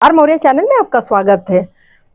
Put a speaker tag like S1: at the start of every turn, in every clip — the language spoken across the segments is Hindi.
S1: आर मौर्य चैनल में आपका स्वागत है।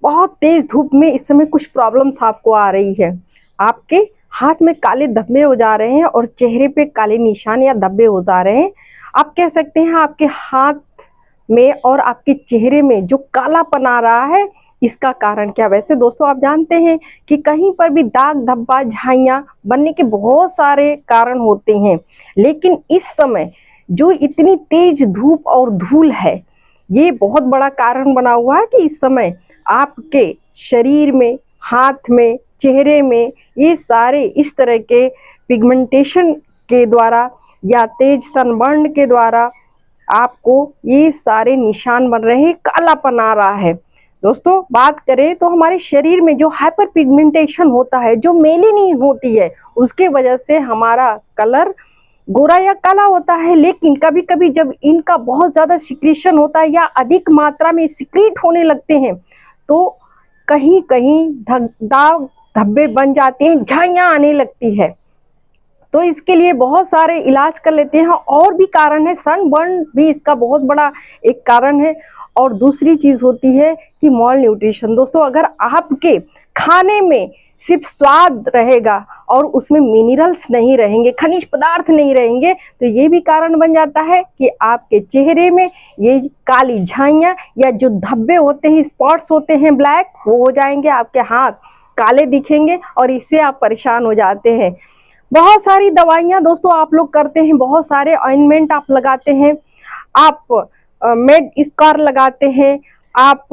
S1: बहुत तेज धूप में इस समय कुछ प्रॉब्लम्स आपको आ रही है। आपके हाथ में काले धब्बे हो जा रहे हैं और चेहरे पे काले निशान या धब्बे हो जा रहे हैं। आप कह सकते हैं आपके हाथ में और आपके चेहरे में जो कालापन आ रहा है, इसका कारण क्या। वैसे दोस्तों आप जानते हैं कि कहीं पर भी दाग धब्बा झाइयाँ बनने के बहुत सारे कारण होते हैं, लेकिन इस समय जो इतनी तेज धूप और धूल है, ये बहुत बड़ा कारण बना हुआ है कि इस समय आपके शरीर में, हाथ में, चेहरे में ये सारे इस तरह के पिगमेंटेशन के द्वारा या तेज सनबर्न के द्वारा आपको ये सारे निशान बन रहे हैं, कालापन आ रहा है। दोस्तों बात करें तो हमारे शरीर में जो हाइपर पिगमेंटेशन होता है, जो मेलेनिन होती है, उसके वजह से हमारा कलर गोरा या काला होता है। लेकिन कभी कभी जब इनका बहुत ज्यादा सिक्रीशन होता है या अधिक मात्रा में सिक्रीट होने लगते हैं, तो कहीं कहीं दाग धब्बे बन जाते हैं, झाइयाँ आने लगती है। तो इसके लिए बहुत सारे इलाज कर लेते हैं। और भी कारण है, सनबर्न भी इसका बहुत बड़ा एक कारण है। और दूसरी चीज होती है कि मॉल न्यूट्रिशन। दोस्तों अगर आपके खाने में सिर्फ स्वाद रहेगा और उसमें मिनरल्स नहीं रहेंगे, खनिज पदार्थ नहीं रहेंगे, तो ये भी कारण बन जाता है कि आपके चेहरे में ये काली झाइयाँ या जो धब्बे होते हैं, स्पॉट्स होते हैं ब्लैक, वो हो जाएंगे। आपके हाथ काले दिखेंगे और इससे आप परेशान हो जाते हैं। बहुत सारी दवाइयाँ दोस्तों आप लोग करते हैं, बहुत सारे ऑइंटमेंट आप लगाते हैं, आप मेड स्कार लगाते हैं, आप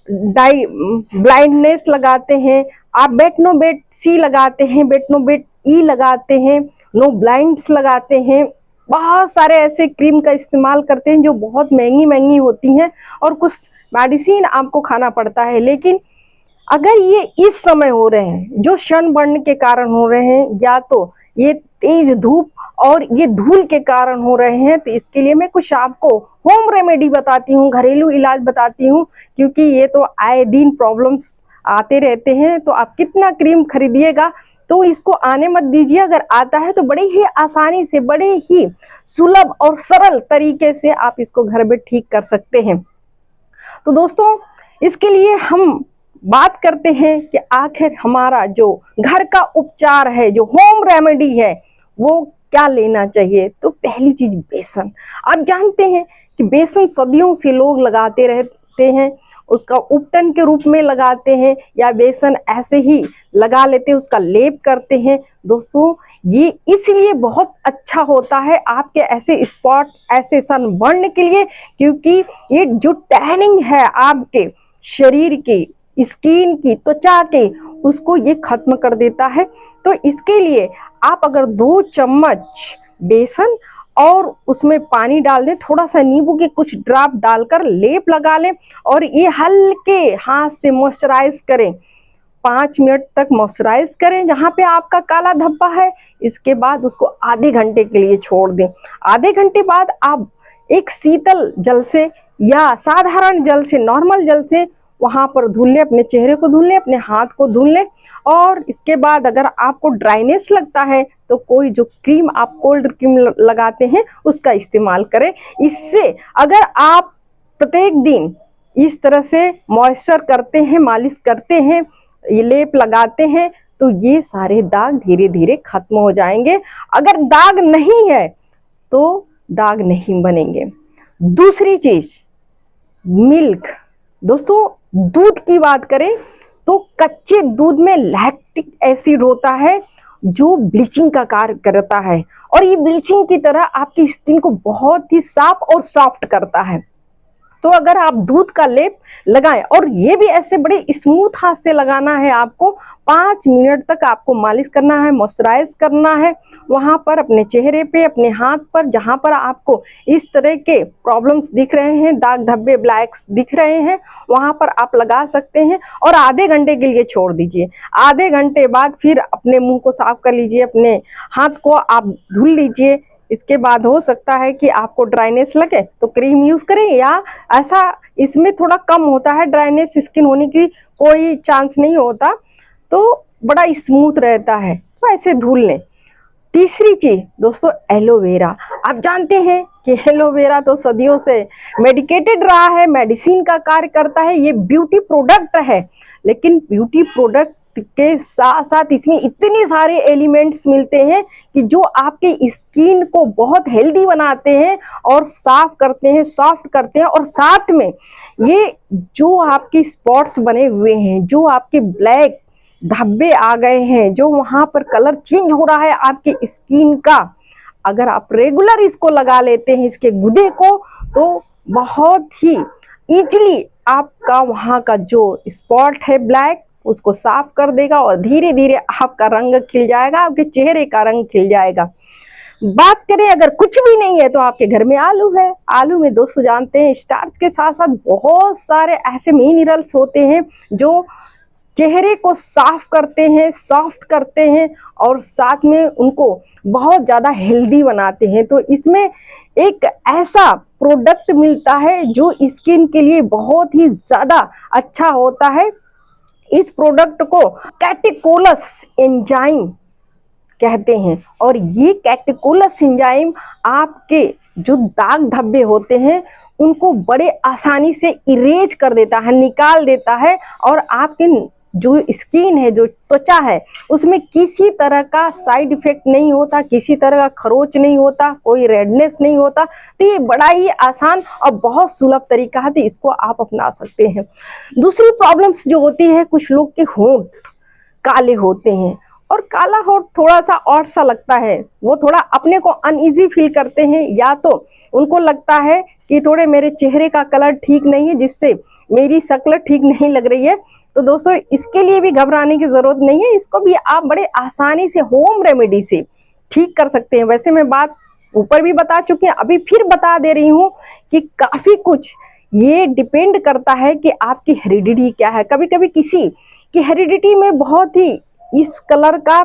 S1: ब्लाइंडनेस लगाते हैं, आप बेटनोवेट सी लगाते हैं, बेटनोवेट ई लगाते हैं, नो ब्लाइंड्स लगाते हैं। बहुत सारे ऐसे क्रीम का इस्तेमाल करते हैं जो बहुत महंगी महंगी होती हैं, और कुछ मेडिसिन आपको खाना पड़ता है। लेकिन अगर ये इस समय हो रहे हैं, जो सनबर्न के कारण हो रहे हैं, या तो ये तेज धूप और ये धूल के कारण हो रहे हैं, तो इसके लिए मैं कुछ आपको होम रेमेडी बताती हूँ, घरेलू इलाज बताती हूँ। क्योंकि ये तो आए दिन प्रॉब्लम्स आते रहते हैं, तो आप कितना क्रीम खरीदिएगा, तो इसको आने मत दीजिए। अगर आता है तो बड़े ही आसानी से, बड़े ही सुलभ और सरल तरीके से आप इसको घर में ठीक कर सकते हैं। तो दोस्तों इसके लिए हम बात करते हैं कि आखिर हमारा जो घर का उपचार है, जो होम रेमेडी है, वो क्या लेना चाहिए। तो पहली चीज बेसन। आप जानते हैं कि बेसन सदियों से लोग लगाते रहते हैं, उसका उपटन के रूप में लगाते हैं, या बेसन ऐसे ही लगा लेते हैं, उसका लेप करते हैं। दोस्तों ये इसलिए बहुत अच्छा होता है आपके ऐसे स्पॉट, ऐसे सनबर्न के लिए, क्योंकि ये जो टैनिंग है आपके शरीर की, स्किन की, त्वचा के, उसको ये खत्म कर देता है। तो इसके लिए आप अगर 2 चम्मच बेसन और उसमें पानी डाल दें, थोड़ा सा नींबू के कुछ ड्रॉप डालकर लेप लगा लें, और ये हल्के हाथ से मॉइस्चराइज करें। 5 मिनट तक मॉइस्चराइज करें जहाँ पे आपका काला धब्बा है। इसके बाद उसको आधे घंटे के लिए छोड़ दें। आधे घंटे बाद आप एक शीतल जल से या साधारण जल से, नॉर्मल जल से वहां पर धुल लें, अपने चेहरे को धुल लें, अपने हाथ को धुल लें। और इसके बाद अगर आपको ड्राइनेस लगता है तो कोई जो क्रीम आप कोल्ड क्रीम लगाते हैं उसका इस्तेमाल करें। इससे अगर आप प्रत्येक दिन इस तरह से मॉइस्चर करते हैं, मालिश करते हैं, ये लेप लगाते हैं, तो ये सारे दाग धीरे धीरे खत्म हो जाएंगे। अगर दाग नहीं है तो दाग नहीं बनेंगे। दूसरी चीज मिल्क। दोस्तों दूध की बात करें तो कच्चे दूध में लैक्टिक एसिड होता है जो ब्लीचिंग का कार्य करता है, और ये ब्लीचिंग की तरह आपकी स्किन को बहुत ही साफ और सॉफ्ट करता है। तो अगर आप दूध का लेप लगाएं, और ये भी ऐसे बड़े स्मूथ हाथ से लगाना है आपको, 5 मिनट तक आपको मालिश करना है, मॉइस्चराइज करना है वहां पर, अपने चेहरे पे, अपने हाथ पर, जहां पर आपको इस तरह के प्रॉब्लम्स दिख रहे हैं, दाग धब्बे ब्लैक्स दिख रहे हैं, वहां पर आप लगा सकते हैं। और आधे घंटे के लिए छोड़ दीजिए। आधे घंटे बाद फिर अपने मुंह को साफ कर लीजिए, अपने हाथ को आप धुल लीजिए। इसके बाद हो सकता है कि आपको ड्राइनेस लगे तो क्रीम यूज करें, या ऐसा इसमें थोड़ा कम होता है, ड्राइनेस स्किन होने की कोई चांस नहीं होता, तो बड़ा स्मूथ रहता है, तो ऐसे धुल लें। तीसरी चीज दोस्तों एलोवेरा। आप जानते हैं कि एलोवेरा तो सदियों से मेडिकेटेड रहा है, मेडिसिन का कार्य करता है, ये ब्यूटी प्रोडक्ट है। लेकिन ब्यूटी प्रोडक्ट के साथ साथ इसमें इतने सारे एलिमेंट्स मिलते हैं कि जो आपके स्किन को बहुत हेल्दी बनाते हैं और साफ करते हैं, सॉफ्ट करते हैं। और साथ में ये जो आपकी स्पॉट्स बने हुए हैं, जो आपके ब्लैक धब्बे आ गए हैं, जो वहां पर कलर चेंज हो रहा है आपके स्किन का, अगर आप रेगुलर इसको लगा लेते हैं, इसके गुदे को, तो बहुत ही इजीली आपका वहां का जो स्पॉट है ब्लैक, उसको साफ कर देगा और धीरे धीरे आपका रंग खिल जाएगा, आपके चेहरे का रंग खिल जाएगा। बात करें अगर कुछ भी नहीं है तो आपके घर में आलू है। आलू में दोस्तों जानते हैं स्टार्च के साथ साथ बहुत सारे ऐसे मिनरल्स होते हैं जो चेहरे को साफ करते हैं, सॉफ्ट करते हैं और साथ में उनको बहुत ज़्यादा हेल्दी बनाते हैं। तो इसमें एक ऐसा प्रोडक्ट मिलता है जो स्किन के लिए बहुत ही ज़्यादा अच्छा होता है। इस प्रोडक्ट को कैटेकोलस एंजाइम कहते हैं और ये कैटेकोलस एंजाइम आपके जो दाग धब्बे होते हैं उनको बड़े आसानी से इरेज कर देता है, निकाल देता है। और आपके जो स्किन है, जो त्वचा है, उसमें किसी तरह का साइड इफेक्ट नहीं होता, किसी तरह का खरोच नहीं होता, कोई रेडनेस नहीं होता। तो ये बड़ा ही आसान और बहुत सुलभ तरीका है, तो इसको आप अपना सकते हैं। दूसरी प्रॉब्लम्स जो होती है, कुछ लोग के होंठ काले होते हैं और काला होंठ थोड़ा सा ऑड सा लगता है, वो थोड़ा अपने को अनईजी फील करते हैं, या तो उनको लगता है कि थोड़े मेरे चेहरे का कलर ठीक नहीं है, जिससे मेरी शक्ल ठीक नहीं लग रही है। तो दोस्तों इसके लिए भी घबराने की जरूरत नहीं है, इसको भी आप बड़े आसानी से होम रेमेडी से ठीक कर सकते हैं। वैसे मैं बात ऊपर भी बता चुकी हूँ, अभी फिर बता दे रही हूँ कि काफी कुछ ये डिपेंड करता है कि आपकी हेरिडिटी क्या है। कभी कभी किसी की हेरिडिटी में बहुत ही इस कलर का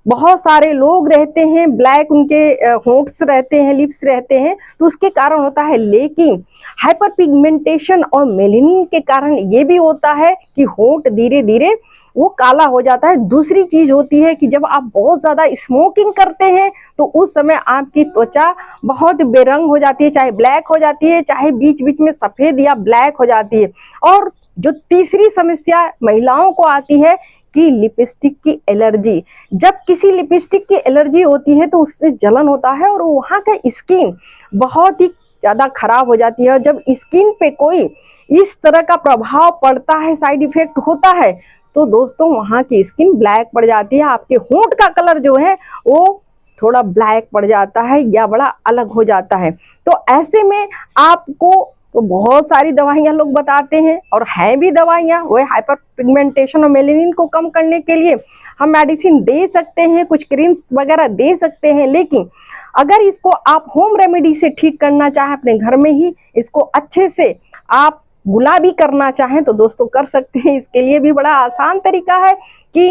S1: बहुत सारे लोग रहते हैं, ब्लैक उनके होंठ्स रहते हैं, लिप्स रहते हैं, तो उसके कारण होता है। लेकिन हाइपर पिगमेंटेशन और मेलेनिन के कारण ये भी होता है कि होंठ धीरे धीरे वो काला हो जाता है। दूसरी चीज होती है कि जब आप बहुत ज्यादा स्मोकिंग करते हैं तो उस समय आपकी त्वचा बहुत बेरंग हो जाती है, चाहे ब्लैक हो जाती है, चाहे बीच बीच में सफेद या ब्लैक हो जाती है। और जो तीसरी समस्या महिलाओं को आती है कि लिपस्टिक की एलर्जी। जब किसी लिपस्टिक की एलर्जी होती है तो उससे जलन होता है और वहाँ का स्किन बहुत ही ज़्यादा खराब हो जाती है। और जब स्किन पे कोई इस तरह का प्रभाव पड़ता है, साइड इफेक्ट होता है, तो दोस्तों वहाँ की स्किन ब्लैक पड़ जाती है, आपके होंठ का कलर जो है वो थोड़ा ब्लैक पड़ जाता है या बड़ा अलग हो जाता है। तो ऐसे में आपको तो बहुत सारी दवाइयाँ लोग बताते हैं और हैं भी दवाइयाँ, वो हाइपर पिगमेंटेशन और मेलेनिन को कम करने के लिए हम मेडिसिन दे सकते हैं, कुछ क्रीम्स वगैरह दे सकते हैं। लेकिन अगर इसको आप होम रेमेडी से ठीक करना चाहें, अपने घर में ही इसको अच्छे से आप गुलाबी करना चाहें तो दोस्तों कर सकते हैं। इसके लिए भी बड़ा आसान तरीका है कि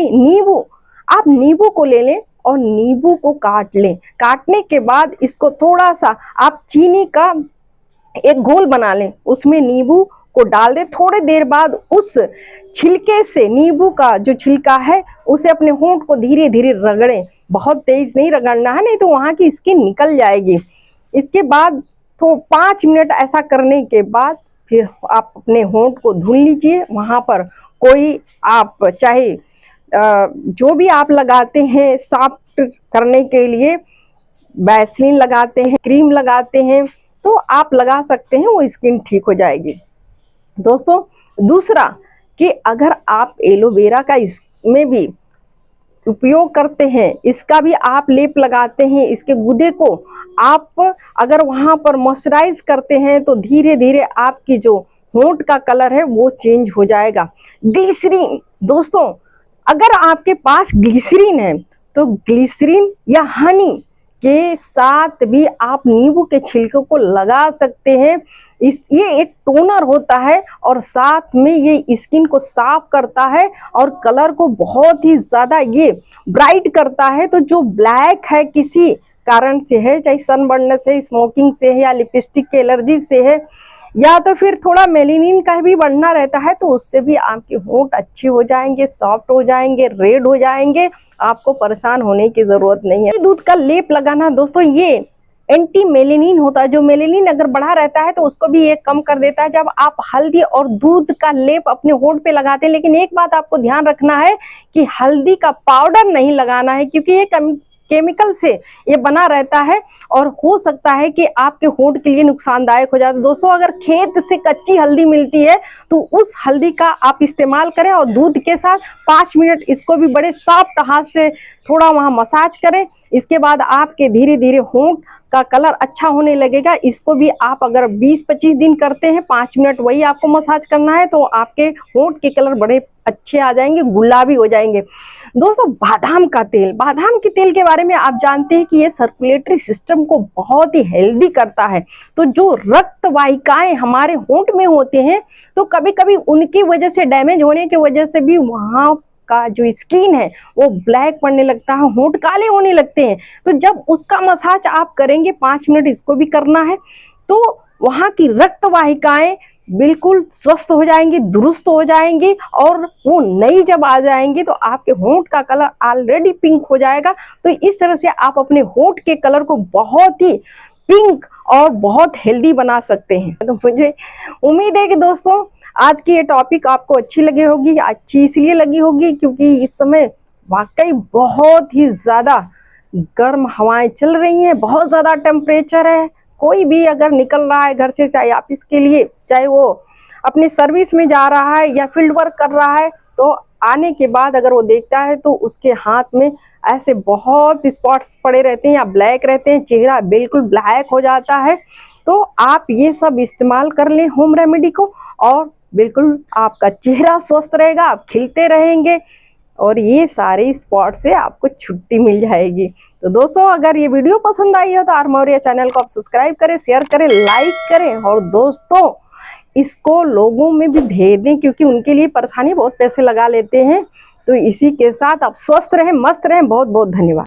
S1: आप नींबू को ले लें और नींबू को काट लें। काटने के बाद इसको थोड़ा सा आप चीनी का एक घोल बना लें, उसमें नींबू को डाल दें। थोड़ी देर बाद उस छिलके से, नींबू का जो छिलका है, उसे अपने होंठ को धीरे धीरे रगड़ें। बहुत तेज नहीं रगड़ना है, नहीं तो वहाँ की स्किन निकल जाएगी। इसके बाद तो 5 मिनट ऐसा करने के बाद फिर आप अपने होंठ को धुल लीजिए। वहाँ पर कोई आप चाहे जो भी आप लगाते हैं सॉफ्ट करने के लिए, वैसलीन लगाते हैं, क्रीम लगाते हैं, तो आप लगा सकते हैं, वो स्किन ठीक हो जाएगी। दोस्तों दूसरा कि अगर आप एलोवेरा का इसमें भी उपयोग करते हैं, इसका भी आप लेप लगाते हैं, इसके गुदे को आप अगर वहाँ पर मॉइस्चराइज करते हैं तो धीरे धीरे आपकी जो होंठ का कलर है वो चेंज हो जाएगा। ग्लिसरीन दोस्तों, अगर आपके पास ग्लिसरीन है तो ग्लिसरीन या हनी के साथ भी आप नींबू के छिलके को लगा सकते हैं। ये एक टोनर होता है और साथ में ये स्किन को साफ करता है और कलर को बहुत ही ज़्यादा ये ब्राइट करता है। तो जो ब्लैक है किसी कारण से है, चाहे सनबर्न से, स्मोकिंग से है या लिपस्टिक के एलर्जी से है, या तो फिर थोड़ा मेलेनिन का भी बढ़ना रहता है, तो उससे भी आपके होंठ अच्छे हो जाएंगे, सॉफ्ट हो जाएंगे, रेड हो जाएंगे। आपको परेशान होने की जरूरत नहीं है। दूध का लेप लगाना दोस्तों, ये एंटी मेलेनिन होता है। जो मेलेनिन अगर बढ़ा रहता है तो उसको भी ये कम कर देता है। जब आप हल्दी और दूध का लेप अपने होंठ पे लगाते हैं, लेकिन एक बात आपको ध्यान रखना है कि हल्दी का पाउडर नहीं लगाना है, क्योंकि ये केमिकल से ये बना रहता है और हो सकता है कि आपके होंठ के लिए नुकसानदायक हो जाए। तो दोस्तों, अगर खेत से कच्ची हल्दी मिलती है तो उस हल्दी का आप इस्तेमाल करें और दूध के साथ 5 मिनट इसको भी बड़े सॉफ्ट हाथ से थोड़ा वहां मसाज करें। इसके बाद आपके धीरे धीरे होंठ का कलर अच्छा होने लगेगा। इसको भी आप अगर 20-25 दिन करते हैं, 5 मिनट वही आपको मसाज करना है, तो आपके होंठ के कलर बड़े अच्छे आ जाएंगे, गुलाबी हो जाएंगे। दोस्तों, बादाम का तेल, बादाम के तेल के बारे में आप जानते हैं कि ये सर्कुलेटरी सिस्टम को बहुत ही हेल्दी करता है। तो जो रक्त वाहिकाएं हमारे होंठ में होते हैं, तो कभी कभी उनकी वजह से, डैमेज होने की वजह से भी वहां का जो स्किन है वो ब्लैक पड़ने लगता है, होंठ काले होने लगते हैं। तो जब उसका मसाज आप करेंगे, 5 मिनट इसको भी करना है, तो वहां की रक्त वाहिकाएं बिल्कुल स्वस्थ हो जाएंगी, दुरुस्त हो जाएंगी और वो नई जब आ जाएंगी तो आपके होंठ का कलर ऑलरेडी पिंक हो जाएगा। तो इस तरह से आप अपने होंठ के कलर को बहुत ही पिंक और बहुत हेल्दी बना सकते हैं। तो मुझे उम्मीद है कि दोस्तों आज की ये टॉपिक आपको अच्छी लगी होगी। अच्छी इसलिए लगी होगी क्योंकि इस समय वाकई बहुत ही ज्यादा गर्म हवाएं चल रही हैं, बहुत ज्यादा टेम्परेचर है। कोई भी अगर निकल रहा है घर से, चाहे ऑफिस के लिए, चाहे वो अपनी सर्विस में जा रहा है या फील्ड वर्क कर रहा है, तो आने के बाद अगर वो देखता है तो उसके हाथ में ऐसे बहुत स्पॉट्स पड़े रहते हैं या ब्लैक रहते हैं, चेहरा बिल्कुल ब्लैक हो जाता है। तो आप ये सब इस्तेमाल कर लें होम रेमेडी को, और बिल्कुल आपका चेहरा स्वस्थ रहेगा, आप खिलते रहेंगे और ये सारे स्पॉट से आपको छुट्टी मिल जाएगी। तो दोस्तों, अगर ये वीडियो पसंद आई हो तो आर मौर्य चैनल को आप सब्सक्राइब करें, शेयर करें, लाइक करें और दोस्तों इसको लोगों में भी भेज दें, क्योंकि उनके लिए परेशानी, बहुत पैसे लगा लेते हैं। तो इसी के साथ आप स्वस्थ रहें, मस्त रहें। बहुत बहुत धन्यवाद।